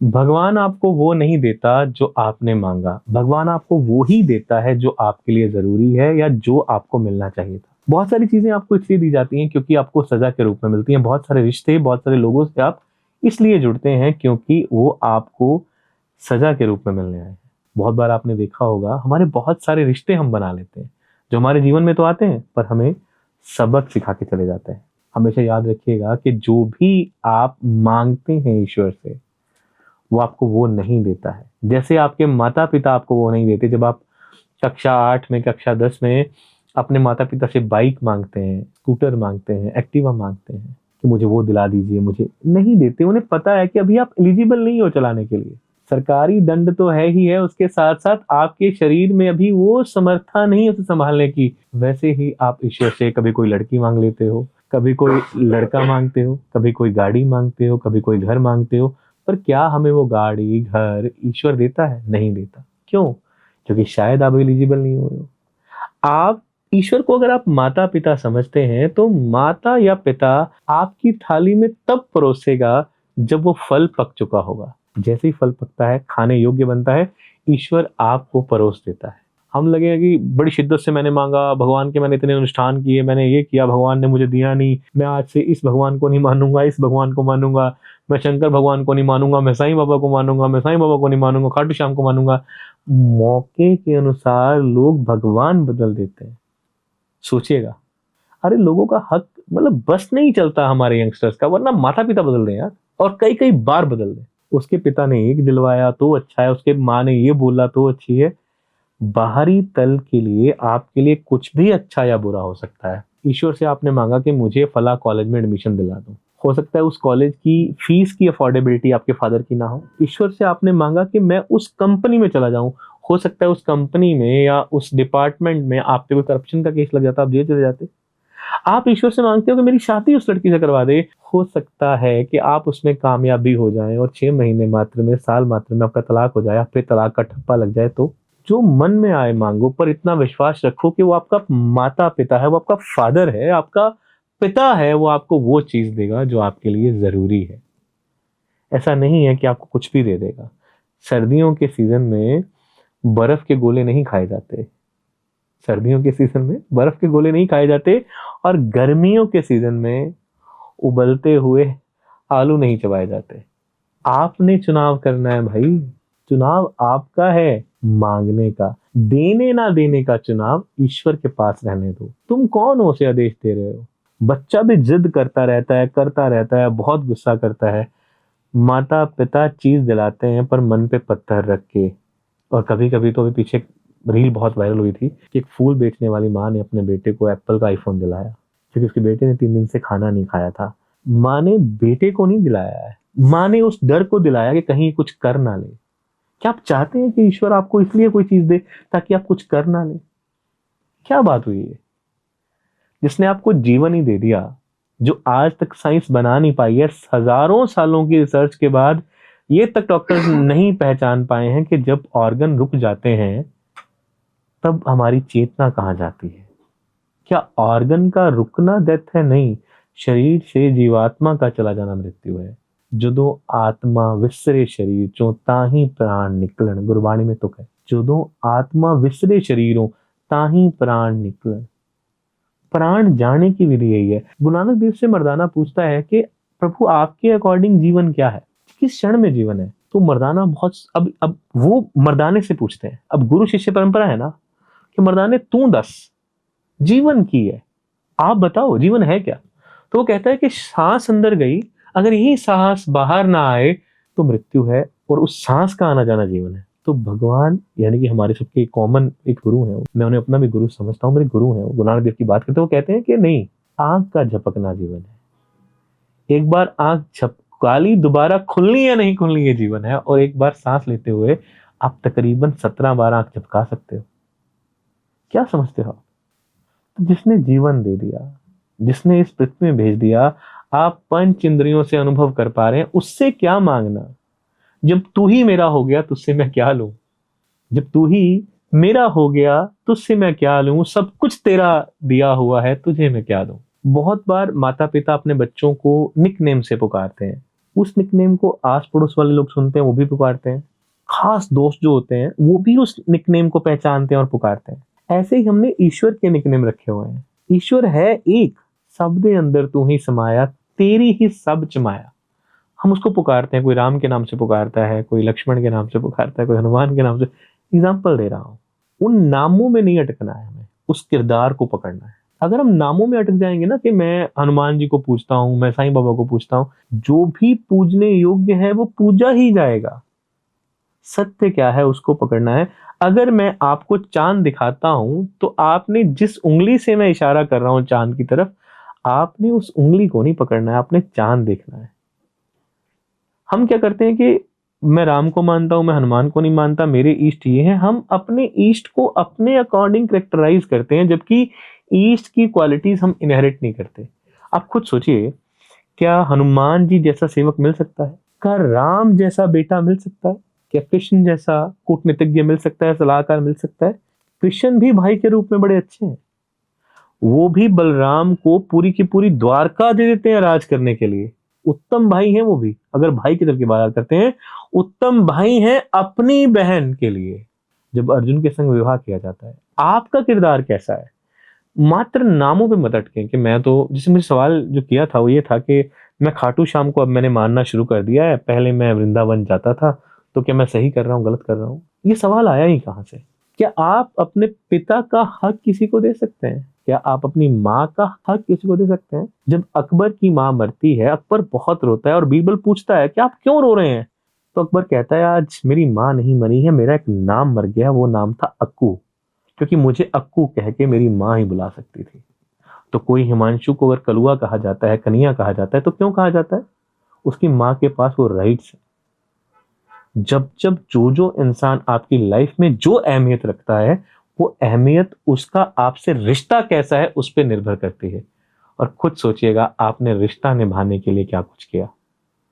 भगवान आपको वो नहीं देता जो आपने मांगा, भगवान आपको वो ही देता है जो आपके लिए ज़रूरी है या जो आपको मिलना चाहिए था। बहुत सारी चीज़ें आपको इसलिए दी जाती हैं क्योंकि आपको सज़ा के रूप में मिलती हैं। बहुत सारे रिश्ते, बहुत सारे लोगों से आप इसलिए जुड़ते हैं क्योंकि वो आपको सज़ा के रूप में मिलने आए हैं। बहुत बार आपने देखा होगा हमारे बहुत सारे रिश्ते हम बना लेते हैं, जो हमारे जीवन में तो आते हैं पर हमें सबक सिखा के चले जाते हैं। हमेशा याद रखिएगा कि जो भी आप माँगते हैं ईश्वर से, वो आपको वो नहीं देता है। जैसे आपके माता-पिता आपको वो नहीं देते, जब आप कक्षा 8 में, कक्षा 10 में अपने माता-पिता से बाइक माँगते हैं, स्कूटर माँगते हैं, एक्टिवा माँगते हैं कि मुझे वो दिला दीजिए, मुझे नहीं देते। उन्हें पता है कि अभी आप एलिजिबल नहीं हो चलाने के लिए। सरकारी दंड तो है ही है, उसके साथ-साथ आपके शरीर में अभी वो समर्था नहीं है उसे सँभालने की। वैसे ही आप ईश्वर से कभी कोई लड़की माँग लेते हो, कभी कोई लड़का माँगते हो, कभी कोई गाड़ी माँगते हो, कभी कोई घर माँगते हो। पर क्या हमें वो गाड़ी, घर ईश्वर देता है? नहीं देता। क्यों? क्योंकि शायद आप एलिजिबल नहीं हुए हो। आप ईश्वर को अगर आप माता-पिता समझते हैं, तो माता या पिता आपकी थाली में तब परोसेगा जब वो फल पक चुका होगा। जैसे ही फल पकता है, खाने योग्य बनता है, ईश्वर आपको परोस देता है। हम लगेगा कि बड़ी शिद्दत से मैंने माँगा, भगवान के मैंने इतने अनुष्ठान किए, मैंने ये किया, भगवान ने मुझे दिया नहीं, मैं आज से इस भगवान को नहीं मानूँगा, इस भगवान को मानूँगा, मैं शंकर भगवान को नहीं मानूँगा, मैं साईं बाबा को मानूँगा, मैं साईं बाबा को नहीं मानूँगा, खाटू श्याम को मानूँगा। मौके के अनुसार लोग भगवान बदल देते हैं। सोचिएगा, अरे लोगों का हक मतलब बस नहीं चलता हमारे यंगस्टर्स का, वरना माता-पिता बदल दें यार, और कई-कई बार बदल दें। उसके पिता ने एक दिलवाया तो अच्छा है, उसके माँ ने ये बोला तो अच्छी है। बाहरी तल के लिए आपके लिए कुछ भी अच्छा या बुरा हो सकता है। ईश्वर से आपने माँगा कि मुझे फला कॉलेज में एडमिशन दिला दो। हो सकता है उस कॉलेज की फीस की अफोर्डेबिलिटी आपके फादर की ना हो। ईश्वर से आपने माँगा कि मैं उस कंपनी में चला जाऊँ। हो सकता है उस कंपनी में या उस डिपार्टमेंट में आप पे कोई करप्शन का केस लग जाता, आप जेल चले जाते। आप ईश्वर से माँगते हो कि मेरी शादी उस लड़की से करवा दे। हो सकता है कि आप उसमें कामयाब भी हो जाएँ और 6 महीने मात्र में, साल मात्र में आपका तलाक हो जाए, आप पे तलाक का ठप्पा लग जाए तो? जो मन में आए माँगो, पर इतना विश्वास रखो कि वो आपका माता-पिता है, वो आपका फादर है, आपका पिता है, वो आपको वो चीज़ देगा जो आपके लिए ज़रूरी है। ऐसा नहीं है कि आपको कुछ भी दे देगा। सर्दियों के सीज़न में बर्फ़ के गोले नहीं खाए जाते। सर्दियों के सीज़न में बर्फ़ के गोले नहीं खाए जाते और गर्मियों के सीज़न में उबलते हुए आलू नहीं चबाए जाते। आपने चुनाव करना है भाई, चुनाव आपका है मांगने का। देने ना देने का चुनाव ईश्वर के पास रहने दो। तुम कौन हो उसे आदेश दे रहे हो? बच्चा भी जिद करता रहता है, बहुत गुस्सा करता है। माता पिता चीज दिलाते हैं पर मन पे पत्थर रख के। और कभी कभी तो अभी पीछे रील बहुत वायरल हुई थी कि एक फूल बेचने वाली माँ ने अपने बेटे को एप्पल का आईफोन दिलाया क्योंकि उसके बेटे ने 3 दिन से खाना नहीं खाया था। माँ ने बेटे को नहीं दिलाया है, माँ ने उस डर को दिलाया कि कहीं कुछ कर ना ले। क्या आप चाहते हैं कि ईश्वर आपको इसलिए कोई चीज दे ताकि आप कुछ कर ना ले? क्या बात हुई है? जिसने आपको जीवन ही दे दिया, जो आज तक साइंस बना नहीं पाई है, हजारों सालों की रिसर्च के बाद ये तक डॉक्टर्स नहीं पहचान पाए हैं कि जब ऑर्गन रुक जाते हैं तब हमारी चेतना कहाँ जाती है। क्या ऑर्गन का रुकना डेथ है? नहीं, शरीर से जीवात्मा का चला जाना मृत्यु है। जदों आत्मा विसरे शरीर चो ताही प्राण निकलन, गुरबाणी में तुक है। जदों आत्मा विसरे शरीरों ताही प्राण निकलन। प्राण जाने की विधि यही है। गुरु नानक देव से मर्दाना पूछता है कि प्रभु आपके अकॉर्डिंग जीवन क्या है, किस क्षण में जीवन है? तो मर्दाना बहुत अब वो मर्दाने से पूछते हैं। अब गुरु शिष्य परंपरा है ना कि मर्दाने तू दस जीवन की है, आप बताओ जीवन है क्या? तो वो कहता है कि सांस अंदर गई, अगर यही सांस बाहर ना आए तो मृत्यु है और उस सांस का आना जाना जीवन है। तो भगवान यानी कि हमारे सबके कॉमन एक गुरु है, मैं उन्हें अपना भी गुरु समझता हूँ, मेरे गुरु हैं वो। गुरु नानक देव की बात करते हैं, वो कहते हैं कि नहीं, आंख का झपकना जीवन है। एक बार आंख झपकाली, दोबारा खुलनी या नहीं खुलनी ये जीवन है। और एक बार सांस लेते हुए आप तकरीबन 17 बार आंख झपका सकते हो। क्या समझते हो? तो जिसने जीवन दे दिया, जिसने इस पृथ्वी में भेज दिया, आप पंच इंद्रियों से अनुभव कर पा रहे हैं, उससे क्या मांगना? जब तू ही मेरा हो गया तुझसे मैं क्या लूं? जब तू ही मेरा हो गया तुझसे मैं क्या लूं? सब कुछ तेरा दिया हुआ है, तुझे मैं क्या दूं? बहुत बार माता पिता अपने बच्चों को निक नेम से पुकारते हैं। उस निकनेम को आस पड़ोस वाले लोग सुनते हैं, वो भी पुकारते हैं। खास दोस्त जो होते हैं वो भी उस निकनेम को पहचानते हैं और पुकारते हैं। ऐसे ही हमने ईश्वर के निकनेम रखे हुए हैं। ईश्वर है एक, सब दे अंदर तू ही समाया, तेरी ही सब चमाया। हम उसको पुकारते हैं, कोई राम के नाम से पुकारता है, कोई लक्ष्मण के नाम से पुकारता है, कोई हनुमान के नाम से। एग्जाम्पल दे रहा हूं। उन नामों में नहीं अटकना है, हमें उस किरदार को पकड़ना है। अगर हम नामों में अटक जाएंगे ना कि मैं हनुमान जी को पूजता हूं, मैं साईं बाबा को पूजता हूं, जो भी पूजने योग्य है वो पूजा ही जाएगा। सत्य क्या है उसको पकड़ना है। अगर मैं आपको चांद दिखाता हूं तो आपने जिस उंगली से मैं इशारा कर रहा हूं चांद की तरफ, आपने उस उंगली को नहीं पकड़ना है, आपने चांद देखना है। हम क्या करते हैं कि मैं राम को मानता हूं, मैं हनुमान को नहीं मानता, मेरे ईष्ट ये हैं। हम अपने ईष्ट को अपने अकॉर्डिंग करेक्टराइज करते हैं, जबकि ईष्ट की क्वालिटीज हम इनहेरिट नहीं करते। आप खुद सोचिए, क्या हनुमान जी जैसा सेवक मिल सकता है? क्या राम जैसा बेटा मिल सकता है? क्या कृष्ण जैसा कूटनीतिज्ञ मिल सकता है, सलाहकार मिल सकता है? कृष्ण भी भाई के रूप में बड़े अच्छे हैं। वो भी बलराम को पूरी की पूरी द्वारका दे देते हैं राज करने के लिए। उत्तम भाई हैं वो भी। अगर भाई की तरफ की बात करते हैं, उत्तम भाई हैं अपनी बहन के लिए जब अर्जुन के संग विवाह किया जाता है। आपका किरदार कैसा है? मात्र नामों पे मत अटकें कि मैं तो, जैसे मुझे सवाल जो किया था वो ये था कि मैं खाटू श्याम को अब मैंने मानना शुरू कर दिया है, पहले मैं वृंदावन जाता था, तो क्या मैं सही कर रहा हूँ, गलत कर रहा हूँ? ये सवाल आया ही कहाँ से? क्या आप अपने पिता का हक किसी को दे सकते हैं? क्या आप अपनी माँ का हक किसी को दे सकते हैं? जब अकबर की माँ मरती है, अकबर बहुत रोता है और बीरबल पूछता है कि आप क्यों रो रहे हैं? तो अकबर कहता है, आज मेरी माँ नहीं मरी है, मेरा एक नाम मर गया, वो नाम था अक्कू, क्योंकि मुझे अक्कू कह के मेरी माँ ही बुला सकती थी। तो कोई हिमांशु को अगर कलुआ कहा जाता है, कन्हैया कहा जाता है, तो क्यों कहा जाता है? उसकी माँ के पास वो राइट्स है। जब जब जो जो इंसान आपकी लाइफ में जो अहमियत रखता है, वो अहमियत उसका आपसे रिश्ता कैसा है उस पर निर्भर करती है। और खुद सोचिएगा, आपने रिश्ता निभाने के लिए क्या कुछ किया।